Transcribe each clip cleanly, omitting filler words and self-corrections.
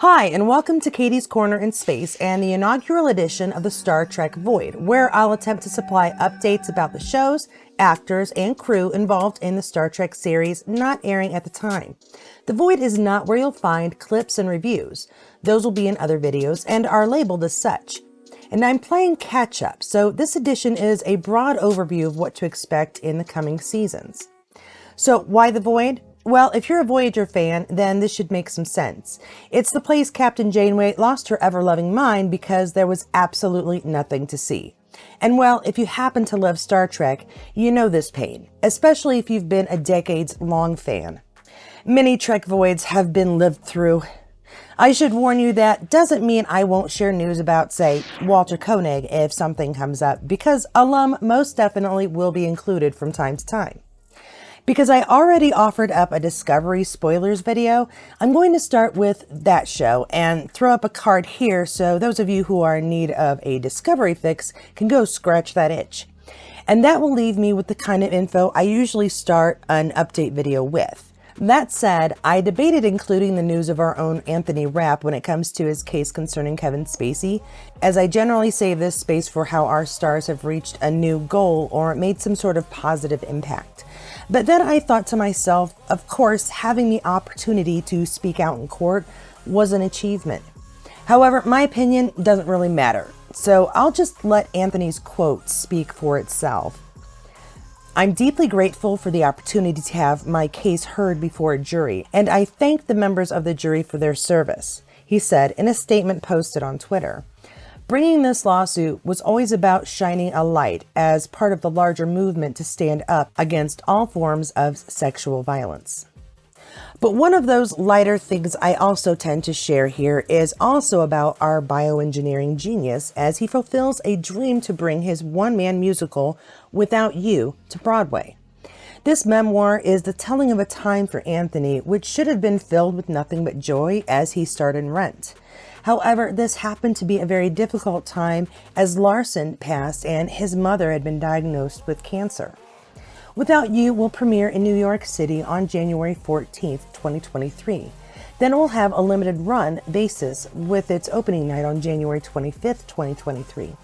Hi, and welcome to Katie's Corner in Space and the inaugural edition of the Star Trek Void, where I'll attempt to supply updates about the shows, actors, and crew involved in the Star Trek series not airing at the time. The Void is not where you'll find clips and reviews. Those will be in other videos and are labeled as such. And I'm playing catch up, so this edition is a broad overview of what to expect in the coming seasons. So why the Void? Well, if you're a Voyager fan, then this should make some sense. It's the place Captain Janeway lost her ever-loving mind because there was absolutely nothing to see. And well, if you happen to love Star Trek, you know this pain, especially if you've been a decades-long fan. Many Trek Voids have been lived through. I should warn you that doesn't mean I won't share news about, say, Walter Koenig if something comes up, because alum most definitely will be included from time to time. Because I already offered up a Discovery spoilers video, I'm going to start with that show and throw up a card here so those of you who are in need of a Discovery fix can go scratch that itch. And that will leave me with the kind of info I usually start an update video with. That said, I debated including the news of our own Anthony Rapp when it comes to his case concerning Kevin Spacey, as I generally save this space for how our stars have reached a new goal or made some sort of positive impact. But then I thought to myself, of course, having the opportunity to speak out in court was an achievement. However, my opinion doesn't really matter, so I'll just let Anthony's quote speak for itself. I'm deeply grateful for the opportunity to have my case heard before a jury, and I thank the members of the jury for their service, he said in a statement posted on Twitter. Bringing this lawsuit was always about shining a light as part of the larger movement to stand up against all forms of sexual violence. But one of those lighter things I also tend to share here is also about our bioengineering genius as he fulfills a dream to bring his one-man musical, Without You, to Broadway. This memoir is the telling of a time for Anthony which should have been filled with nothing but joy as he starred in Rent. However, this happened to be a very difficult time as Larson passed and his mother had been diagnosed with cancer. Without You will premiere in New York City on January 14th, 2023. Then it will have a limited run basis with its opening night on January 25th, 2023,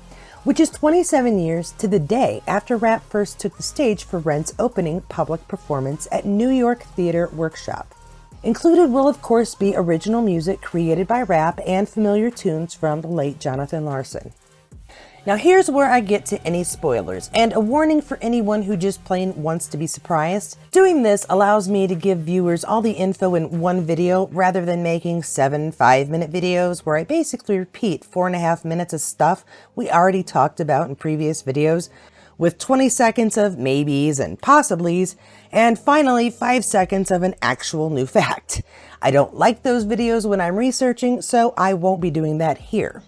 which is 27 years to the day after Rapp first took the stage for Rent's opening public performance at New York Theater Workshop. Included will of course be original music created by Rapp and familiar tunes from the late Jonathan Larson. Now here's where I get to any spoilers, and a warning for anyone who just plain wants to be surprised. Doing this allows me to give viewers all the info in one video rather than making 7 5-minute videos where I basically repeat 4.5 minutes of stuff we already talked about in previous videos, with 20 seconds of maybes and possiblies, and finally 5 seconds of an actual new fact. I don't like those videos when I'm researching, so I won't be doing that here.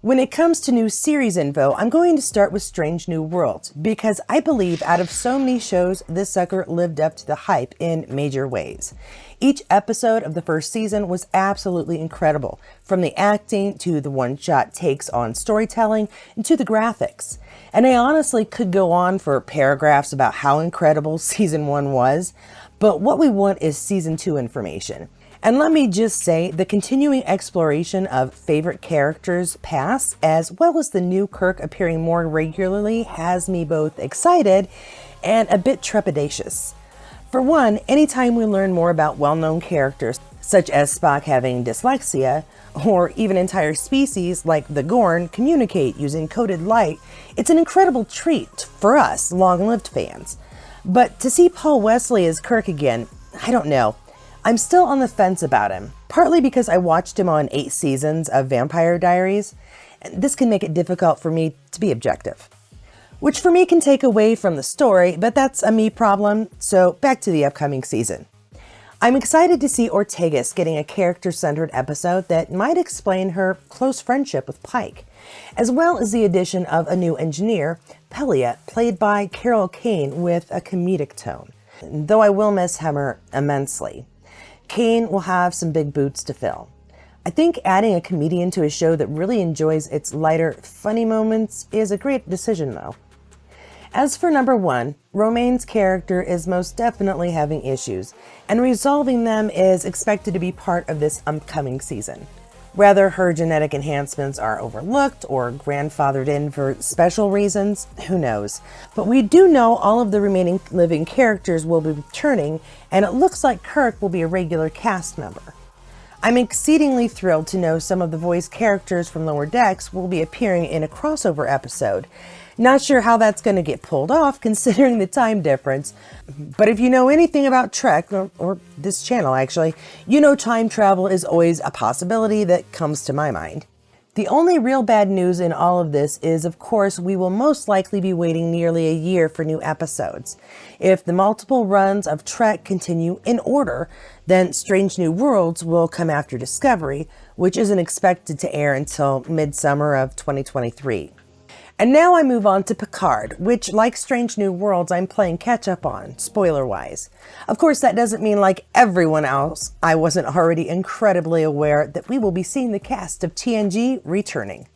When it comes to new series info, I'm going to start with Strange New Worlds, because I believe out of so many shows, this sucker lived up to the hype in major ways. Each episode of the first season was absolutely incredible, from the acting to the one-shot takes on storytelling and to the graphics. And I honestly could go on for paragraphs about how incredible season 1 was, but what we want is season 2 information. And let me just say, the continuing exploration of favorite characters past, as well as the new Kirk appearing more regularly, has me both excited and a bit trepidatious. For one, anytime we learn more about well-known characters, such as Spock having dyslexia, or even entire species like the Gorn communicate using coded light, it's an incredible treat for us long-lived fans. But to see Paul Wesley as Kirk again, I don't know. I'm still on the fence about him, partly because I watched him on 8 seasons of Vampire Diaries, and this can make it difficult for me to be objective. Which for me can take away from the story, but that's a me problem, so back to the upcoming season. I'm excited to see Ortegas getting a character-centered episode that might explain her close friendship with Pike, as well as the addition of a new engineer, Pelia, played by Carol Kane with a comedic tone, though I will miss Hemmer immensely. Kane will have some big boots to fill. I think adding a comedian to a show that really enjoys its lighter, funny moments is a great decision though. As for number 1, Romaine's character is most definitely having issues, and resolving them is expected to be part of this upcoming season. Whether her genetic enhancements are overlooked or grandfathered in for special reasons, who knows? But we do know all of the remaining living characters will be returning, and it looks like Kirk will be a regular cast member. I'm exceedingly thrilled to know some of the voice characters from Lower Decks will be appearing in a crossover episode. Not sure how that's going to get pulled off considering the time difference, but if you know anything about Trek, or this channel actually, you know time travel is always a possibility that comes to my mind. The only real bad news in all of this is, of course, we will most likely be waiting nearly a year for new episodes. If the multiple runs of Trek continue in order, then Strange New Worlds will come after Discovery, which isn't expected to air until midsummer of 2023. And now I move on to Picard, which, like Strange New Worlds, I'm playing catch-up on, spoiler-wise. Of course, that doesn't mean, like everyone else, I wasn't already incredibly aware that we will be seeing the cast of TNG returning.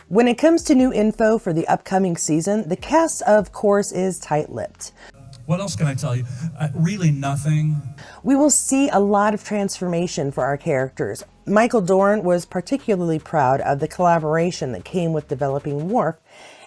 When it comes to new info for the upcoming season, the cast, of course, is tight-lipped. What else can I tell you? Really nothing. We will see a lot of transformation for our characters. Michael Dorn was particularly proud of the collaboration that came with developing Worf,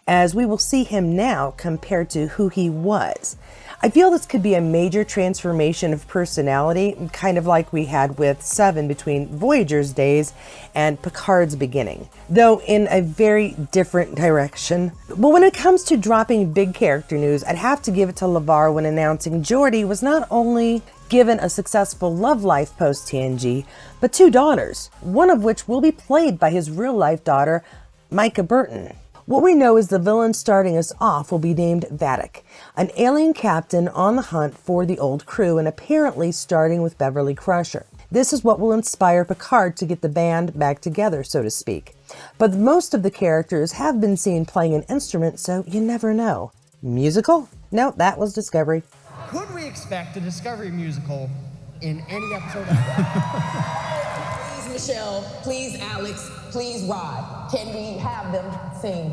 as we will see him now compared to who he was. I feel this could be a major transformation of personality, kind of like we had with Seven between Voyager's days and Picard's beginning, though in a very different direction. But when it comes to dropping big character news, I'd have to give it to LeVar when announcing Geordi was not only given a successful love life post-TNG, but 2 daughters, one of which will be played by his real-life daughter, Micah Burton. What we know is the villain starting us off will be named Vadic, an alien captain on the hunt for the old crew and apparently starting with Beverly Crusher. This is what will inspire Picard to get the band back together, so to speak. But most of the characters have been seen playing an instrument, so you never know. Musical? No, that was Discovery. Could we expect a Discovery musical in any episode? Please, Michelle. Please, Alex. Please, Rod. Can we have them sing?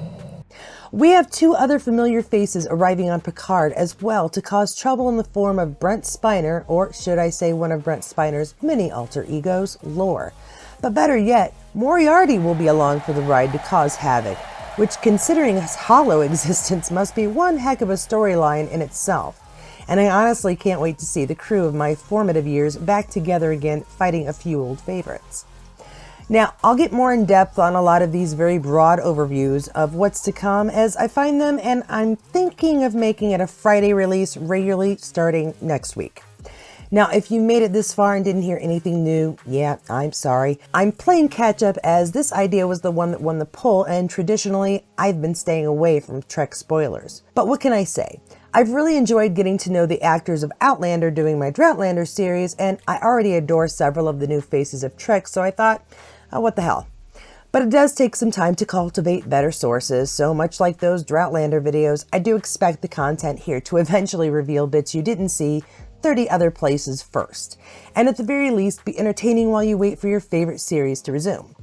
We have 2 other familiar faces arriving on Picard as well to cause trouble in the form of Brent Spiner, or should I say one of Brent Spiner's many alter egos, Lore. But better yet, Moriarty will be along for the ride to cause havoc, which considering his hollow existence must be one heck of a storyline in itself. And I honestly can't wait to see the crew of my formative years back together again fighting a few old favorites. Now, I'll get more in depth on a lot of these very broad overviews of what's to come as I find them, and I'm thinking of making it a Friday release regularly starting next week. Now, if you made it this far and didn't hear anything new, yeah, I'm sorry. I'm playing catch up as this idea was the one that won the poll, and traditionally, I've been staying away from Trek spoilers. But what can I say? I've really enjoyed getting to know the actors of Outlander doing my Droughtlander series, and I already adore several of the new faces of Trek, so I thought, oh, what the hell. But it does take some time to cultivate better sources, so much like those Droughtlander videos, I do expect the content here to eventually reveal bits you didn't see 30 other places first, and at the very least be entertaining while you wait for your favorite series to resume.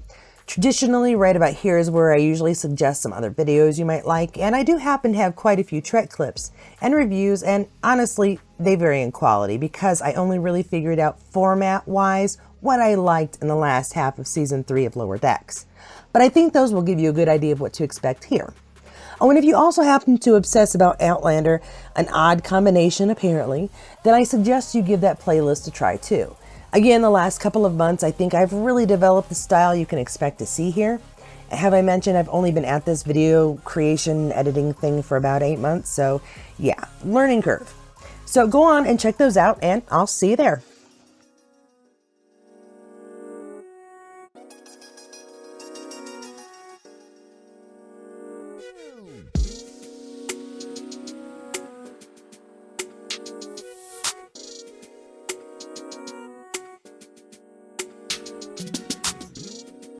Traditionally, right about here is where I usually suggest some other videos you might like, and I do happen to have quite a few Trek clips and reviews, and honestly, they vary in quality because I only really figured out format-wise what I liked in the last half of Season 3 of Lower Decks. But I think those will give you a good idea of what to expect here. Oh, and if you also happen to obsess about Outlander, an odd combination apparently, then I suggest you give that playlist a try too. Again, the last couple of months, I think I've really developed the style you can expect to see here. Have I mentioned I've only been at this video creation editing thing for about 8 months, so yeah, learning curve. So go on and check those out, and I'll see you there.